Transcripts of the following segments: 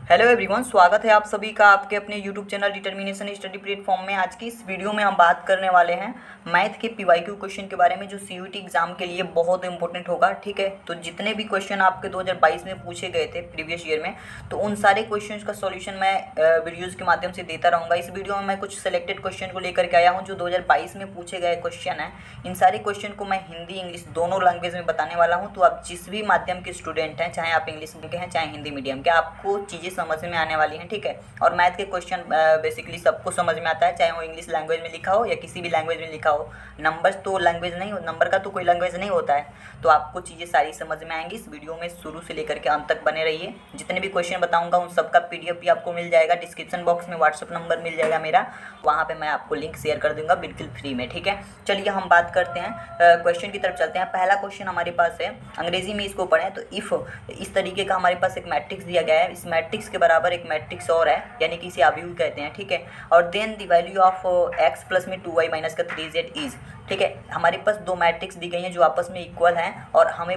Hello everyone, स्वागत है आप सभी का आपके अपने YouTube channel determination study platform में। आज की इस वीडियो में हम बात करने वाले हैं मैथ के पीवाईक्यू क्वेश्चन के बारे में, जो सीयूईटी एग्जाम के लिए बहुत इंपॉर्टेंट होगा। ठीक है, तो जितने भी क्वेश्चन आपके 2022 में पूछे गए थे प्रीवियस ईयर में, तो उन सारे क्वेश्चन का सॉल्यूशन मैं वीडियोज़ के माध्यम से देता रहूँगा। इस वीडियो में मैं कुछ सेलेक्टेड क्वेश्चन को लेकर के आया हूँ जो 2022 में पूछे गए क्वेश्चन हैं। इन सारे क्वेश्चन को मैं हिंदी इंग्लिश दोनों लैंग्वेज में बताने वाला हूँ। तो आप जिस भी माध्यम के स्टूडेंट हैं, चाहे आप इंग्लिश के हैं चाहे हिंदी मीडियम के, आपको चीज़ें समझ में आने वाली हैं। ठीक है, और मैथ के क्वेश्चन बेसिकली सबको समझ में आता है, चाहे वो इंग्लिश लैंग्वेज में लिखा हो या किसी भी लैंग्वेज में लिखा हो। नंबर्स तो लैंग्वेज नहीं हो, नंबर का तो कोई लैंग्वेज नहीं होता है। तो आपको चीज़ें सारी समझ में आएंगी। इस वीडियो में शुरू से लेकर के अंत तक बने रहिए। जितने भी क्वेश्चन बताऊंगा उन सबका पीडीएफ भी आपको मिल जाएगा। डिस्क्रिप्शन बॉक्स में व्हाट्सअप नंबर मिल जाएगा मेरा, वहाँ पे मैं आपको लिंक शेयर कर दूंगा बिल्कुल फ्री में। ठीक है, चलिए हम बात करते हैं क्वेश्चन की तरफ चलते हैं। पहला क्वेश्चन हमारे पास है, अंग्रेजी में इसको पढ़ें तो इफ़ इस तरीके का हमारे पास एक मैट्रिक्स दिया गया है, इस मैट्रिक्स के बराबर एक मैट्रिक्स और है, यानी कि इसे अवयव कहते हैं। ठीक है, और then the value of x plus में 2y माइनस का 3z इज। ठीक है, हमारे पास दो मैट्रिक्स दी गई हैं जो आपस में इक्वल हैं और हमें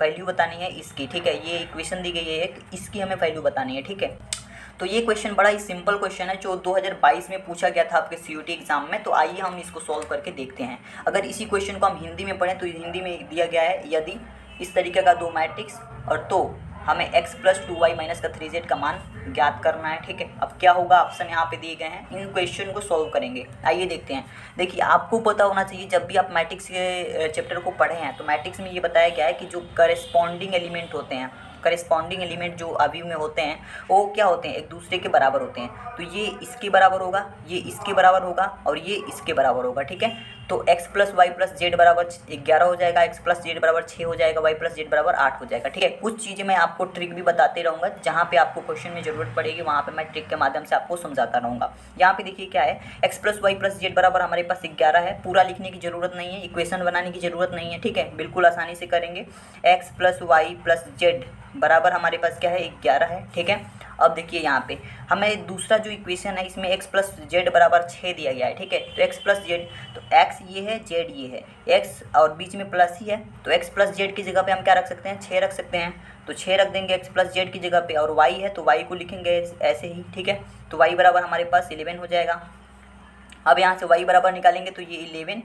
वैल्यू बतानी है इसकी। ठीक है, ये इक्वेशन दी गई है एक, इसकी हमें वैल्यू बतानी है। ठीक है, तो ये क्वेश्चन बड़ा ही सिंपल क्वेश्चन है जो 2022 में पूछा गया था आपके सीयूईटी एग्जाम में। तो आइए हम इसको सॉल्व करके देखते हैं। अगर इसी क्वेश्चन को हम हिंदी में पढ़ें तो हिंदी में दिया गया है, यदि इस तरीके का दो मैट्रिक्स और तो हमें x प्लस 2y माइनस का 3z का मान ज्ञात करना है। ठीक है, अब क्या होगा, ऑप्शन यहाँ पे दिए गए हैं, इन क्वेश्चन को सॉल्व करेंगे। आइए देखते हैं। देखिए, आपको पता होना चाहिए जब भी आप मैट्रिक्स के चैप्टर को पढ़े हैं तो मैट्रिक्स में ये बताया गया है कि जो करेस्पॉन्डिंग एलिमेंट होते हैं, करेस्पॉन्डिंग एलिमेंट जो अवयव में होते हैं वो क्या होते हैं, एक दूसरे के बराबर होते हैं। तो ये इसके बराबर होगा, ये इसके बराबर होगा और ये इसके बराबर होगा। ठीक है, तो x plus Y plus Z बराबर 11 हो जाएगा, x प्लस जेड बराबर 6 हो जाएगा, y प्लस जेड बराबर 8 हो जाएगा। ठीक है, कुछ चीज़ें मैं आपको ट्रिक भी बताते रहूँगा, जहाँ पे आपको क्वेश्चन में ज़रूरत पड़ेगी वहाँ पे मैं ट्रिक के माध्यम से आपको समझाता रहूँगा। यहाँ पे देखिए क्या है, x plus Y plus Z बराबर हमारे पास 11 है। पूरा लिखने की ज़रूरत नहीं है, इक्वेशन बनाने की ज़रूरत नहीं है। ठीक है, बिल्कुल आसानी से करेंगे। x plus Y plus Z बराबर हमारे पास क्या है, 11 है। ठीक है, अब देखिए यहाँ पे हमें दूसरा जो इक्वेशन है इसमें x प्लस जेड बराबर 6 दिया गया है। ठीक है, तो x प्लस जेड, तो x ये है, जेड ये है, x और बीच में प्लस ही है, तो x प्लस जेड की जगह पे हम क्या रख सकते हैं, 6 रख सकते हैं। तो 6 रख देंगे x प्लस जेड की जगह पे, और y है तो y को लिखेंगे ऐसे ही। ठीक है, तो y बराबर हमारे पास 11 हो जाएगा। अब यहाँ से y बराबर निकालेंगे तो ये 11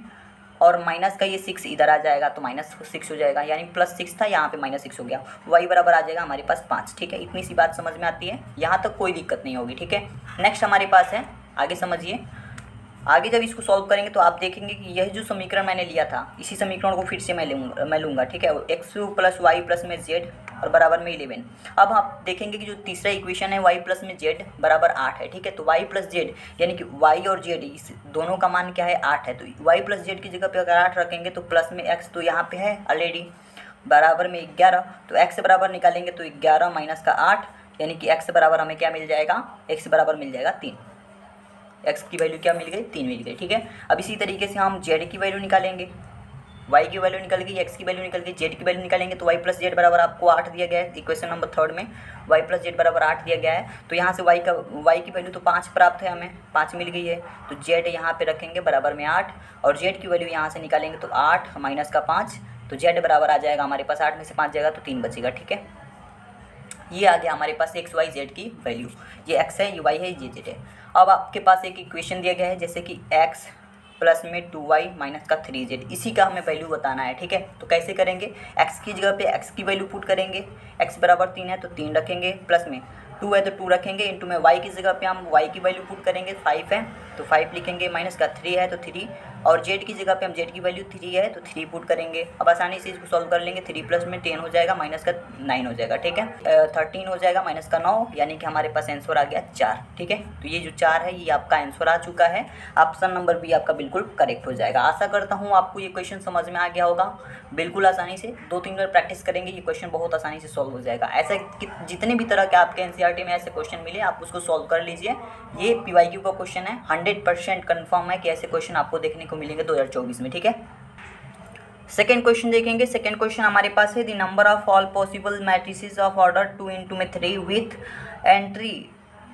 और माइनस का ये 6 इधर आ जाएगा तो माइनस 6 हो जाएगा, यानी प्लस 6 था यहाँ पे माइनस 6 हो गया। y बराबर आ जाएगा हमारे पास 5। ठीक है, इतनी सी बात समझ में आती है, यहाँ तक कोई दिक्कत नहीं होगी। ठीक है, नेक्स्ट हमारे पास है, आगे समझिए। आगे जब इसको सॉल्व करेंगे तो आप देखेंगे कि यह जो समीकरण मैंने लिया था, इसी समीकरण को फिर से मैं लूँगा। ठीक है, x प्लस वाई प्लस में z और बराबर में 11। अब आप देखेंगे कि जो तीसरा इक्वेशन है y प्लस में z बराबर 8 है। ठीक है, तो y प्लस जेड यानी कि y और z इस दोनों का मान क्या है, 8 है। तो y प्लस जेड की जगह पे अगर 8 रखेंगे तो प्लस में x तो यहाँ पे है ऑलरेडी, बराबर में 11। तो x बराबर निकालेंगे तो 11 माइनस का 8, यानी कि x बराबर हमें क्या मिल जाएगा, x बराबर मिल जाएगा 3। x की वैल्यू क्या मिल गई, 3 मिल गई। ठीक है, अब इसी तरीके से हम z की वैल्यू निकालेंगे, y की वैल्यू निकल गई, x की वैल्यू निकल गई, z की वैल्यू निकालेंगे तो y प्लस जेड बराबर आपको 8 दिया गया है। इक्वेशन नंबर 3 में y प्लस जेड बराबर 8 दिया गया है। तो यहाँ से y की वैल्यू तो 5 प्राप्त है, हमें 5 मिल गई है। तो z यहाँ पे रखेंगे बराबर में 8 और z की वैल्यू यहाँ से निकालेंगे तो 8 माइनस का 5, तो z बराबर आ जाएगा हमारे पास 8 में से 5 जाएगा तो 3 बचेगा। ठीक है, ये आ गया हमारे पास x y z की वैल्यू, ये x है, ये y है, ये z है। अब आपके पास एक इक्वेशन दिया गया है जैसे कि x प्लस में 2y माइनस का 3z, इसी का हमें वैल्यू बताना है। ठीक है, तो कैसे करेंगे, x की जगह पे x की वैल्यू पुट करेंगे, x बराबर 3 है तो 3 रखेंगे, प्लस में 2 है तो 2 रखेंगे, इंटू में y की जगह पे हम y की वैल्यू पुट करेंगे, 5 है तो 5 लिखेंगे, माइनस का 3 है तो 3, और z की जगह पे हम z की वैल्यू 3 है तो 3 पुट करेंगे। अब आसानी से इसको सॉल्व कर लेंगे, 3 प्लस में 10 हो जाएगा, माइनस का 9 हो जाएगा। ठीक है, 13 हो जाएगा माइनस का 9, यानी कि हमारे पास आंसर आ गया 4। ठीक है, तो ये जो 4 है ये आपका आंसर आ चुका है। ऑप्शन नंबर बी आपका बिल्कुल करेक्ट हो जाएगा। आशा करता हूँ आपको ये क्वेश्चन समझ में आ गया होगा। बिल्कुल आसानी से 2-3 बार प्रैक्टिस करेंगे ये क्वेश्चन बहुत आसानी से सॉल्व हो जाएगा। ऐसे जितने भी तरह के आपके एनसीईआरटी में ऐसे क्वेश्चन मिले आप उसको सॉल्व कर लीजिए। ये पीवाईक्यू का क्वेश्चन है, 100% कन्फर्म है कि ऐसे क्वेश्चन आपको देखने को मिलेंगे 2024 में। ठीक है, सेकेंड क्वेश्चन देखेंगे। सेकेंड क्वेश्चन हमारे पास है, the number of all possible matrices of order 2 into में 3 विथ एंट्री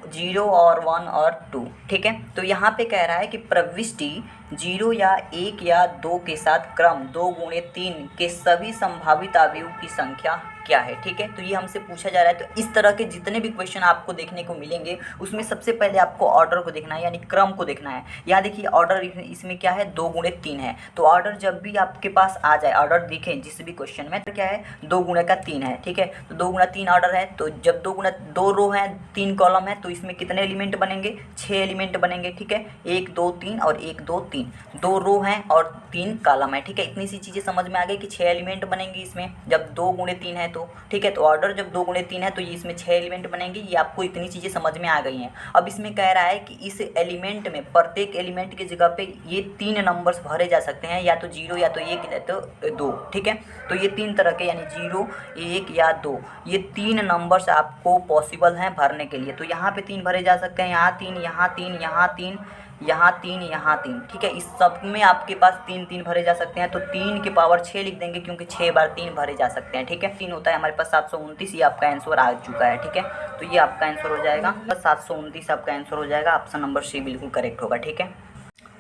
0 और 1 और 2। ठीक है, तो यहाँ पे कह रहा है कि प्रविष्टि 0 या 1 या 2 के साथ क्रम 2 गुणे 3 के सभी संभावित अवयव की संख्या क्या है, ठीक है। तो ये हमसे पूछा जा रहा है। तो इस तरह के जितने भी क्वेश्चन आपको देखने को मिलेंगे उसमें सबसे पहले आपको ऑर्डर को देखना है, यानी क्रम को देखना है। यहाँ देखिए ऑर्डर इसमें क्या है, 2 गुणे 3 है। तो ऑर्डर जब भी आपके पास आ जाए, ऑर्डर दिखे जिस भी क्वेश्चन में, तो क्या है 2 गुणे का 3 है, ठीक है। तो 2 गुणा 3 ऑर्डर है। तो जब 2 रो है 3 कॉलम है तो इसमें कितने एलिमेंट बनेंगे, 6 एलिमेंट बनेंगे, ठीक है। 1 2 3 और 1 2 3, 2 रो हैं और 3 कॉलम है, ठीक है। इतनी सी चीज़ें समझ में आ गई कि 6 एलिमेंट बनेंगे इसमें जब 2 गुणे 3 है तो, ठीक है। तो ऑर्डर जब 2 गुणे 3 है तो ये इसमें 6 एलिमेंट बनेंगे। ये आपको इतनी चीज़ें समझ में आ गई हैं। अब इसमें कह रहा है कि इस एलिमेंट में प्रत्येक एलिमेंट की जगह पे ये 3 नंबर्स भरे जा सकते हैं, या तो 0 या तो 1 या तो 2, ठीक है। तो ये 3 तरह के, यानी 0 1 या 2, ये 3 नंबर्स आपको पॉसिबल हैं भरने के लिए। तो यहाँ पे 3 भरे जा सकते हैं, यहाँ 3, यहाँ 3, यहाँ 3, यहाँ 3, यहाँ 3, ठीक है। इस सब में आपके पास 3 3 भरे जा सकते हैं। तो 3 की पावर 6 लिख देंगे क्योंकि 6 बार 3 भरे जा सकते हैं, ठीक है। 3 होता है हमारे पास 729, ये आपका आंसर आ चुका है, ठीक है। तो ये आपका आंसर हो जाएगा 729, आपका आंसर हो जाएगा। ऑप्शन नंबर सी बिल्कुल करेक्ट होगा, ठीक है।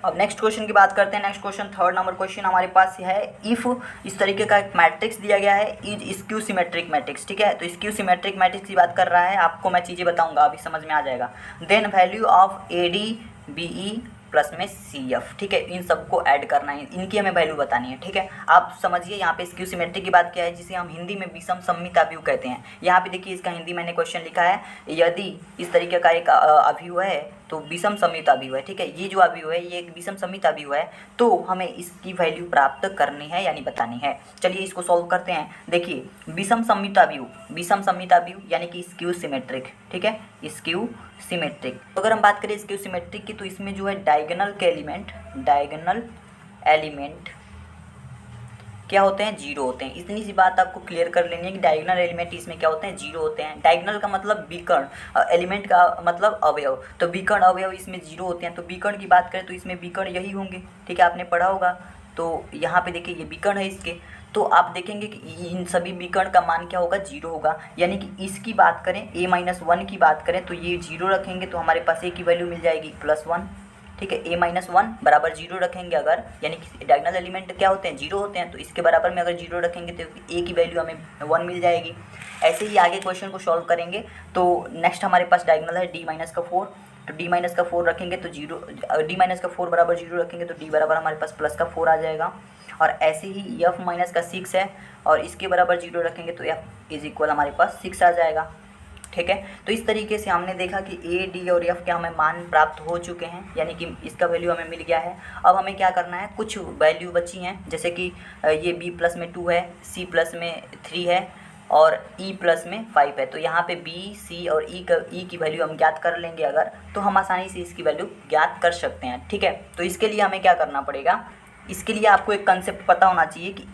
अब नेक्स्ट क्वेश्चन की बात करते हैं। Next question 3rd number question हमारे पास है, इफ़ इस तरीके का एक मैट्रिक्स दिया गया है, इज स्क्यू सिमेट्रिक मैट्रिक्स, ठीक है। तो स्क्यू सिमेट्रिक मैट्रिक्स की बात कर रहा है। आपको मैं चीज़ें बताऊंगा, अभी समझ में आ जाएगा। Then value of AD BE plus में CF, ठीक है। इन सबको ऐड करना है, इनकी हमें वैल्यू बतानी है, ठीक है। आप समझिए यहाँ पे स्क्यू सिमेट्रिक की बात क्या है, जिसे हम हिंदी में विषम सममित अवयव कहते हैं। यहाँ पे देखिए इसका हिंदी मैंने क्वेश्चन लिखा है, यदि इस तरीके का एक अवयव है तो विषम सममित अवयव है, ठीक है। ये जो अवयव है ये एक विषम सममित अवयव है, तो हमें इसकी वैल्यू प्राप्त करनी है यानी बतानी है। चलिए इसको सॉल्व करते हैं। देखिए विषम सममित अवयव यानी कि स्क्यू सिमेट्रिक, ठीक है, स्क्यू सिमेट्रिक। तो अगर हम बात करें स्क्यू सिमेट्रिक की, तो इसमें जो है डायगोनल एलिमेंट क्या होते हैं, 0 होते हैं। इतनी सी बात आपको क्लियर कर लेनी है कि डायगोनल एलिमेंट इसमें क्या होते हैं, 0 होते हैं। डायगोनल का मतलब विकर्ण, एलिमेंट का मतलब अवयव, तो विकर्ण अवयव इसमें 0 होते हैं। तो विकर्ण की बात करें तो इसमें विकर्ण यही होंगे, ठीक है, आपने पढ़ा होगा। तो यहाँ पे देखिए ये विकर्ण है इसके, तो आप देखेंगे कि इन सभी विकर्ण का मान क्या होगा, 0 होगा। यानी कि इसकी बात करें A-1 की बात करें तो ये 0 रखेंगे तो हमारे पास A की वैल्यू मिल जाएगी +1, ठीक है। A-1 बराबर 0 रखेंगे अगर, यानी कि डायगोनल एलिमेंट क्या होते हैं, 0 होते हैं। तो इसके बराबर में अगर 0 रखेंगे तो A की वैल्यू हमें 1 मिल जाएगी। ऐसे ही आगे क्वेश्चन को सॉल्व करेंगे। तो नेक्स्ट हमारे पास डायगोनल है D-4, तो D-4 रखेंगे तो 0, D-4 बराबर 0 रखेंगे तो D बराबर हमारे पास +4 आ जाएगा। और ऐसे ही F-6 है और इसके बराबर 0 रखेंगे तो F इज इक्वल हमारे पास 6 आ जाएगा, ठीक है। तो इस तरीके से हमने देखा कि A, D और F के हमें मान प्राप्त हो चुके हैं, यानी कि इसका वैल्यू हमें मिल गया है। अब हमें क्या करना है, कुछ वैल्यू बची हैं, जैसे कि ये B प्लस में 2 है, C प्लस में 3 है और E प्लस में 5 है। तो यहाँ पे B, C और E की वैल्यू हम ज्ञात कर लेंगे अगर, तो हम आसानी से इसकी वैल्यू ज्ञात कर सकते हैं, ठीक है। तो इसके लिए हमें क्या करना पड़ेगा, इसके लिए आपको एक कंसेप्ट पता होना चाहिए कि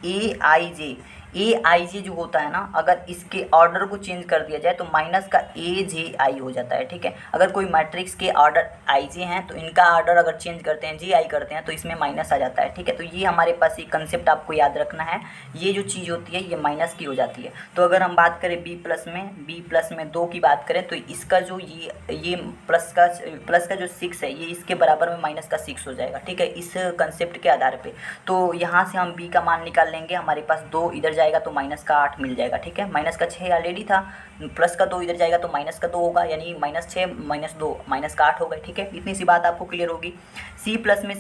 AIJ जो होता है ना, अगर इसके ऑर्डर को चेंज कर दिया जाए तो माइनस का AJI हो जाता है, ठीक है। अगर कोई मैट्रिक्स के ऑर्डर IJ हैं तो इनका ऑर्डर अगर चेंज करते हैं, JI करते हैं, तो इसमें माइनस आ जाता है, ठीक है। तो ये हमारे पास ये कंसेप्ट आपको याद रखना है। ये जो चीज़ होती है ये माइनस की हो जाती है। तो अगर हम बात करें B प्लस में 2 की बात करें तो इसका जो ये प्लस का जो 6 है ये इसके बराबर में माइनस का 6 हो जाएगा, ठीक है, इस कंसेप्ट के आधार पे। तो यहाँ से हम B का मान निकाल लेंगे, हमारे पास 2 इधर जाएगा तो माइनस का 8 मिल जाएगा, ठीक है। माइनस का 6 ऑलरेडी था, प्लस का 2 इधर जाएगा तो माइनस का 2 होगा, यानी -6 -2 माइनस का 8 होगा, ठीक है। इतनी सी बात आपको क्लियर होगी। C प्लस में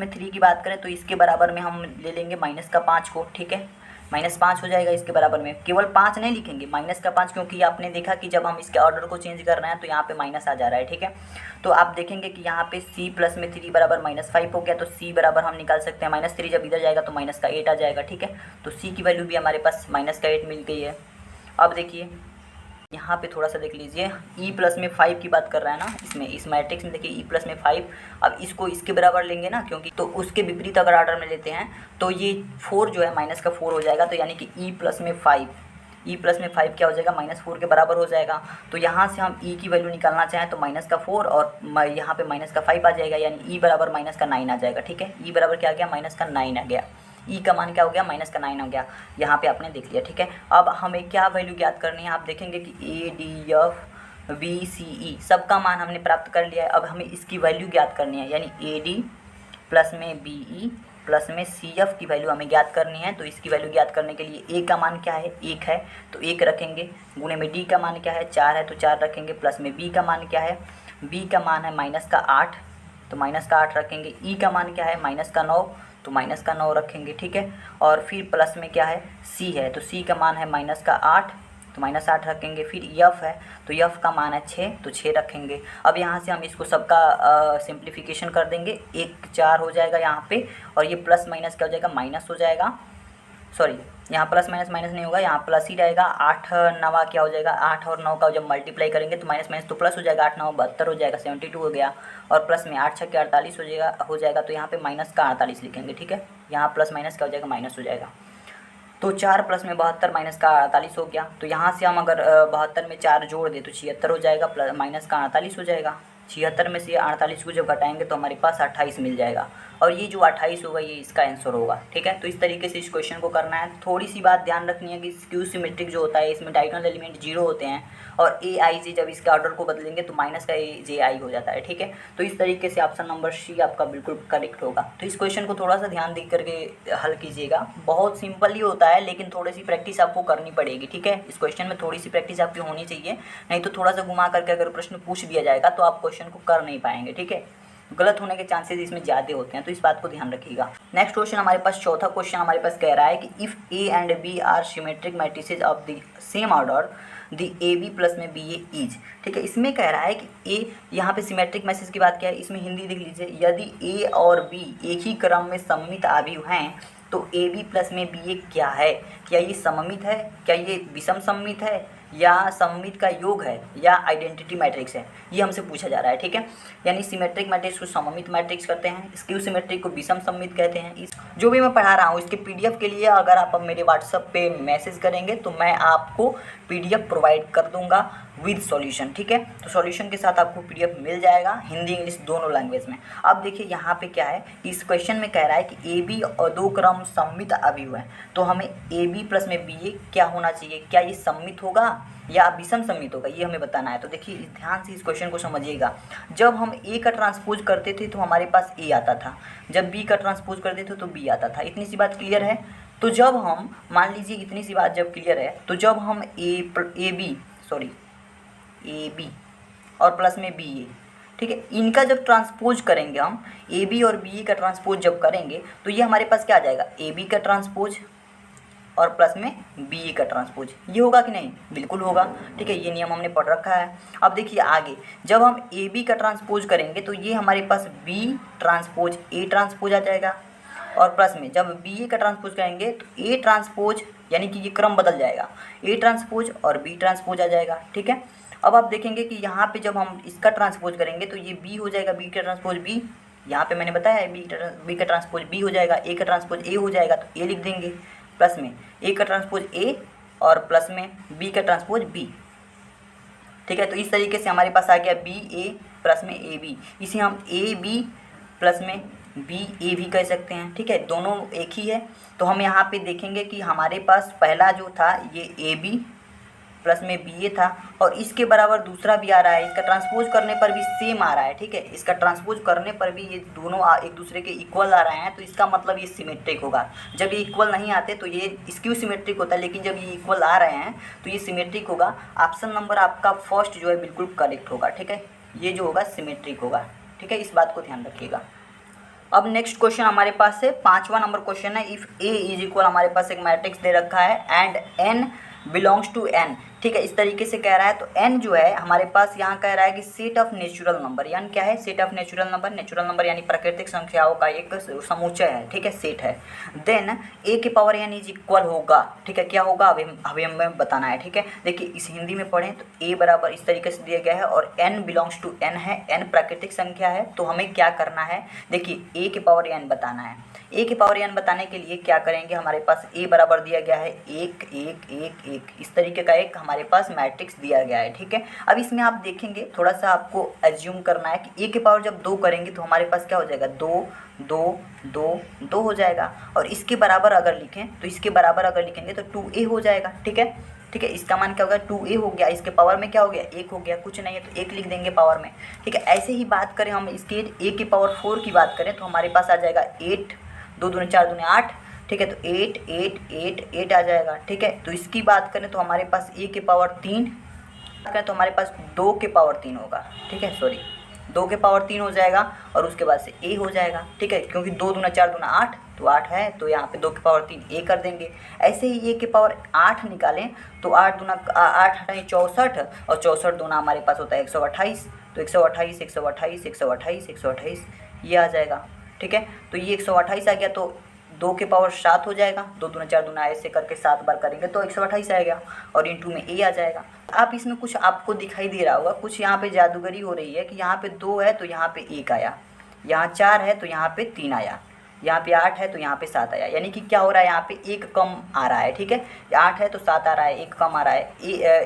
3 की बात करें तो इसके बराबर में हम ले लेंगे माइनस का 5 को, ठीक है, -5 हो जाएगा इसके बराबर में। केवल 5 नहीं लिखेंगे, माइनस का 5, क्योंकि आपने देखा कि जब हम इसके ऑर्डर को चेंज कर रहे हैं तो यहाँ पे माइनस आ जा रहा है, ठीक है। तो आप देखेंगे कि यहाँ पे C प्लस में 3 बराबर -5 हो गया, तो C बराबर हम निकाल सकते हैं -3, जब इधर जाएगा तो माइनस का 8 आ जाएगा, ठीक है। तो C की वैल्यू भी हमारे पास माइनस का 8 मिल गई है। अब देखिए यहाँ पे थोड़ा सा देख लीजिए, E प्लस में 5 की बात कर रहा है ना, इसमें इस मैट्रिक्स में देखिए E प्लस में 5। अब इसको इसके बराबर लेंगे ना, क्योंकि तो उसके विपरीत अगर ऑर्डर में लेते हैं तो ये 4 जो है माइनस का 4 हो जाएगा। तो यानी कि E प्लस में 5 क्या हो जाएगा, -4 के बराबर हो जाएगा। तो यहाँ से हम E की वैल्यू निकालना चाहें तो माइनस का 4 और यहाँ पे माइनस का 5 आ जाएगा, यानी E बराबर माइनस का 9 आ जाएगा, ठीक है। E बराबर क्या आ गया, माइनस का 9 आ गया। E का मान क्या हो गया, माइनस का 9 हो गया, यहाँ पे आपने देख लिया, ठीक है। अब हमें क्या वैल्यू ज्ञात करनी है, आप देखेंगे कि ADFBCE सबका मान हमने प्राप्त कर लिया है। अब हमें इसकी वैल्यू ज्ञात करनी है, यानी AD प्लस में BE प्लस में सी एफ की वैल्यू हमें ज्ञात करनी है। तो इसकी वैल्यू ज्ञात करने के लिए ए का मान क्या है, 1 है तो 1 रखेंगे, गुणे में डी का मान क्या है 4 है तो 4 रखेंगे, प्लस में बी का मान क्या है, बी का मान है -8 तो -8 रखेंगे, ई का मान क्या है -9 तो -9 रखेंगे, ठीक है। और फिर प्लस में क्या है सी है तो सी का मान है -8 तो -8 रखेंगे। फिर यफ है तो यफ का मान है 6 तो 6 रखेंगे। अब यहाँ से हम इसको सबका सिंप्लीफिकेशन कर देंगे, 1 4 हो जाएगा यहाँ पे, और ये प्लस माइनस क्या हो जाएगा, माइनस हो जाएगा, सॉरी यहाँ प्लस माइनस माइनस नहीं होगा, यहाँ प्लस ही रहेगा। 8 9 क्या हो जाएगा, 8 और 9 का जब मल्टीप्लाई करेंगे तो माइनस माइनस तो प्लस हो जाएगा, 8 9 72 हो जाएगा, 72 हो गया, और प्लस में 8 6 48 हो जाएगा तो यहाँ पे माइनस का 48 लिखेंगे, ठीक है। यहाँ प्लस माइनस क्या हो जाएगा, माइनस हो जाएगा। तो 4 प्लस में 72 माइनस का 48 हो गया। तो यहाँ से हम अगर 72 में 4 जोड़ दें तो 76 हो जाएगा, प्लस माइनस का 48 हो जाएगा। 76 में से 48 को जब घटाएंगे तो हमारे पास 28 मिल जाएगा, और ये जो 28 होगा ये इसका आंसर होगा, ठीक है। तो इस तरीके से इस क्वेश्चन को करना है। थोड़ी सी बात ध्यान रखनी है कि स्क्यू सिमेट्रिक जो होता है इसमें डायगोनल एलिमेंट 0 होते हैं, और ए आई जे जब इसके ऑर्डर को बदलेंगे तो माइनस का ए जे आई हो जाता है, ठीक है। तो इस तरीके से ऑप्शन नंबर सी आपका बिल्कुल करेक्ट होगा। तो इस क्वेश्चन को थोड़ा सा ध्यान देकर के हल कीजिएगा, बहुत सिंपल ही होता है लेकिन थोड़ी सी प्रैक्टिस आपको करनी पड़ेगी, ठीक है। इस क्वेश्चन में थोड़ी सी प्रैक्टिस आपकी होनी चाहिए, नहीं तो थोड़ा सा घुमा करके अगर प्रश्न पूछ दिया जाएगा तो आप क्वेश्चन को कर नहीं पाएंगे, ठीक है। गलत होने के चांसेस इसमें ज़्यादा होते हैं, तो इस बात को ध्यान रखिएगा। नेक्स्ट क्वेश्चन हमारे पास, चौथा क्वेश्चन हमारे पास कह रहा है कि if A and B are symmetric matrices of the same order the A B plus में बी ए इज, ठीक है। इसमें कह रहा है कि ए, यहाँ पे सिमेट्रिक मैसेज की बात क्या है, इसमें हिंदी देख लीजिए, यदि ए और बी एक ही क्रम में सममित अवयव हैं तो ए बी प्लस में बी ए क्या है, क्या ये सममित है, क्या ये विषम सममित है, या सममित का योग है, या आइडेंटिटी मैट्रिक्स है, ये हमसे पूछा जा रहा है, ठीक है। यानी सिमेट्रिक मैट्रिक्स को सममित मैट्रिक्स कहते हैं, स्क्यू सिमेट्रिक को विषम सममित कहते हैं। इस जो भी मैं पढ़ा रहा हूँ इसके पीडीएफ के लिए अगर आप मेरे व्हाट्सएप पे मैसेज करेंगे तो मैं आपको पीडीएफ प्रोवाइड कर दूंगा विद सॉल्यूशन, ठीक है। तो सॉल्यूशन के साथ आपको पीडीएफ मिल जाएगा हिंदी इंग्लिश दोनों लैंग्वेज में। अब देखिए यहाँ पे क्या है, इस क्वेश्चन में कह रहा है कि ए बी और दो क्रम सममित अवयव है, तो हमें ए बी प्लस में बी ए क्या होना चाहिए, क्या ये सममित होगा या विषम सममित होगा, ये हमें बताना है। तो देखिए ध्यान से इस क्वेश्चन को समझिएगा। जब हम ए का ट्रांसपोज करते थे तो हमारे पास ए आता था, जब बी का ट्रांसपोज करते थे तो बी आता था, इतनी सी बात क्लियर है। तो जब हम मान लीजिए इतनी सी बात जब क्लियर है, तो जब हम ए बी और प्लस में बी ए, ठीक है, इनका जब ट्रांसपोज करेंगे हम, ए बी और बी ए का ट्रांसपोज जब करेंगे तो ये हमारे पास क्या आ जाएगा, ए बी का ट्रांसपोज और प्लस में बी ए का ट्रांसपोज, ये होगा कि नहीं, बिल्कुल होगा, ठीक है। ये नियम हमने पढ़ रखा है। अब देखिए आगे, जब हम ए बी का ट्रांसपोज करेंगे तो ये हमारे पास बी ट्रांसपोज ए ट्रांसपोज आ जाएगा, और प्लस में जब बी ए का ट्रांसपोज करेंगे तो ए ट्रांसपोज, यानी कि ये क्रम बदल जाएगा, ए ट्रांसपोज और बी ट्रांसपोज आ जाएगा, ठीक है। अब आप देखेंगे कि यहाँ पे जब हम इसका ट्रांसपोज करेंगे तो ये बी हो जाएगा, बी का ट्रांसपोज बी, यहाँ पे मैंने बताया है बी का ट्रांसपोज बी हो जाएगा, ए का ट्रांसपोज ए हो जाएगा तो ए लिख देंगे, प्लस में ए का ट्रांसपोज ए और प्लस में बी का ट्रांसपोज बी, ठीक है। तो इस तरीके से हमारे पास आ गया बी ए प्लस में ए बी, इसे हम ए बी प्लस में बी ए भी कह सकते हैं, ठीक है, दोनों एक ही है। तो हम यहाँ पे देखेंगे कि हमारे पास पहला जो था ये ए बी प्लस में बी ए था, और इसके बराबर दूसरा भी आ रहा है, इसका ट्रांसपोज करने पर भी सेम आ रहा है, ठीक है, इसका ट्रांसपोज करने पर भी ये दोनों एक दूसरे के इक्वल आ रहे हैं, तो इसका मतलब ये सिमेट्रिक होगा। जब ये इक्वल नहीं आते तो ये स्क्यू सिमेट्रिक होता है, लेकिन जब ये इक्वल आ रहे हैं तो ये सिमेट्रिक होगा। ऑप्शन नंबर आपका फर्स्ट जो है बिल्कुल करेक्ट होगा, ठीक है, ये जो होगा सिमेट्रिक होगा, ठीक है, इस बात को ध्यान रखिएगा। अब नेक्स्ट क्वेश्चन हमारे पास है 5वां नंबर क्वेश्चन है, इफ़ ए इज इक्वल, हमारे पास एक मैट्रिक्स दे रखा है and N belongs to N, ठीक है, इस तरीके से कह रहा है। तो एन जो है हमारे पास यहाँ कह रहा है कि सेट ऑफ नेचुरल नंबर, यानी क्या है, सेट ऑफ नेचुरल नंबर यानी प्राकृतिक संख्याओं का एक समुच्चय है, ठीक है, सेट है। देन ए के पावर एन इज इक्वल होगा, ठीक है, क्या होगा अभी हमें बताना है, ठीक है। देखिए इस हिंदी में पढ़ें तो ए बराबर इस तरीके से दिया गया है और एन बिलोंग्स टू एन है, एन प्राकृतिक संख्या है, तो हमें क्या करना है, देखिए ए के पावर एन बताना है। ए के पावर एन बताने के लिए क्या करेंगे, हमारे पास ए बराबर दिया गया है 1 1 1 1, इस तरीके का एक हमारे पास मैट्रिक्स दिया गया है, ठीक है। अब इसमें आप देखेंगे थोड़ा सा आपको एज्यूम करना है कि ए के पावर जब 2 करेंगे तो हमारे पास क्या हो जाएगा, 2 2 2 2 हो जाएगा, और इसके बराबर अगर लिखें तो इसके बराबर अगर लिखेंगे तो 2a हो जाएगा, ठीक है, ठीक है, इसका मान क्या होगा 2a हो गया, इसके पावर में क्या हो गया 1 हो गया, कुछ नहीं है तो 1 लिख देंगे पावर में, ठीक है। ऐसे ही बात करें हम इसके a के पावर 4 की बात करें तो हमारे पास आ जाएगा 8 दो दूनी 4 दूनी 8, ठीक है। तो 8 8 8 8 आ जाएगा, ठीक है। तो इसकी बात करें तो हमारे पास a के पावर 3 करें तो हमारे पास 2 के पावर 3 होगा, ठीक है, सॉरी 2 के पावर 3 हो जाएगा और उसके बाद से a हो जाएगा, ठीक है, क्योंकि 2 दूना 4 दूना 8, तो 8 है, तो यहाँ पे 2 के पावर 3 a कर देंगे। ऐसे ही a के पावर 8 निकालें तो 8 दूना 8 हटाएं 64 और 64 दूना हमारे पास होता है 128, तो 128 128 128 128 ये आ जाएगा, ठीक है। तो ये 128 आ गया तो 2 के पावर 7 हो जाएगा, 2 दूना 4 दूना ऐसे करके 7 बार करेंगे तो 128 आएगा और इंटू में a आ जाएगा। आप इसमें कुछ आपको दिखाई दे रहा होगा, कुछ यहाँ पे जादूगरी हो रही है कि यहाँ पे 2 है तो यहाँ पे 1 आया, यहाँ 4 है तो यहाँ पे 3 आया, यहाँ पे 8 है तो यहाँ पे 7 आया, यानी कि क्या हो रहा है, यहाँ पे 1 कम आ रहा है, ठीक है। 8 है तो 7 आ रहा है, 1 कम आ रहा है,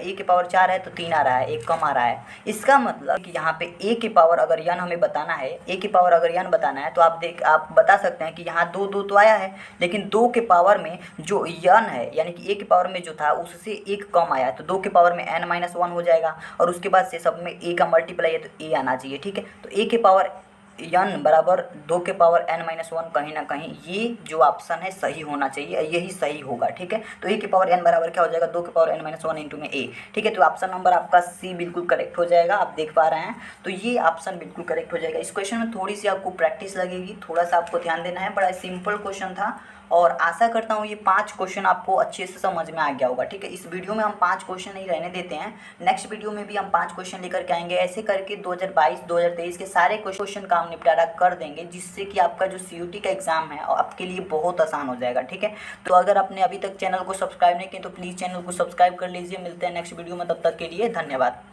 a के पावर 4 है तो 3 आ रहा है, 1 कम आ रहा है। इसका मतलब कि यहाँ पे a के पावर अगर यन हमें बताना है, a के पावर अगर यन बताना है तो आप बता सकते हैं कि यहाँ 2 2 तो आया है, लेकिन 2 के पावर में जो यन है यानी कि a के पावर में जो था उससे 1 कम आया है, तो 2 के पावर में n-1 हो जाएगा और उसके बाद से सब में a का मल्टीप्लाई है तो a आना चाहिए, ठीक है। तो a के पावर n बराबर 2 के पावर n-1, कहीं ना कहीं ये जो ऑप्शन है सही होना चाहिए, यही सही होगा, ठीक है। तो a के पावर n बराबर क्या हो जाएगा, 2 के पावर n-1 इंटू में a, ठीक है। तो ऑप्शन नंबर आपका सी बिल्कुल करेक्ट हो जाएगा, आप देख पा रहे हैं, तो ये ऑप्शन बिल्कुल करेक्ट हो जाएगा। इस क्वेश्चन में थोड़ी सी आपको प्रैक्टिस लगेगी, थोड़ा सा आपको ध्यान देना है, बड़ा सिंपल क्वेश्चन था और आशा करता हूँ ये 5 क्वेश्चन आपको अच्छे से समझ में आ गया होगा, ठीक है। इस वीडियो में हम 5 क्वेश्चन नहीं रहने देते हैं, नेक्स्ट वीडियो में भी हम 5 क्वेश्चन लेकर के आएंगे। ऐसे करके 2022-2023 के सारे क्वेश्चन का हम निपटारा कर देंगे, जिससे कि आपका जो CUT का एग्जाम है आपके लिए बहुत आसान हो जाएगा, ठीक है। तो अगर आपने अभी तक चैनल को सब्सक्राइब नहीं किया तो प्लीज़ चैनल को सब्सक्राइब कर लीजिए। मिलते हैं नेक्स्ट वीडियो में, तब तक के लिए धन्यवाद।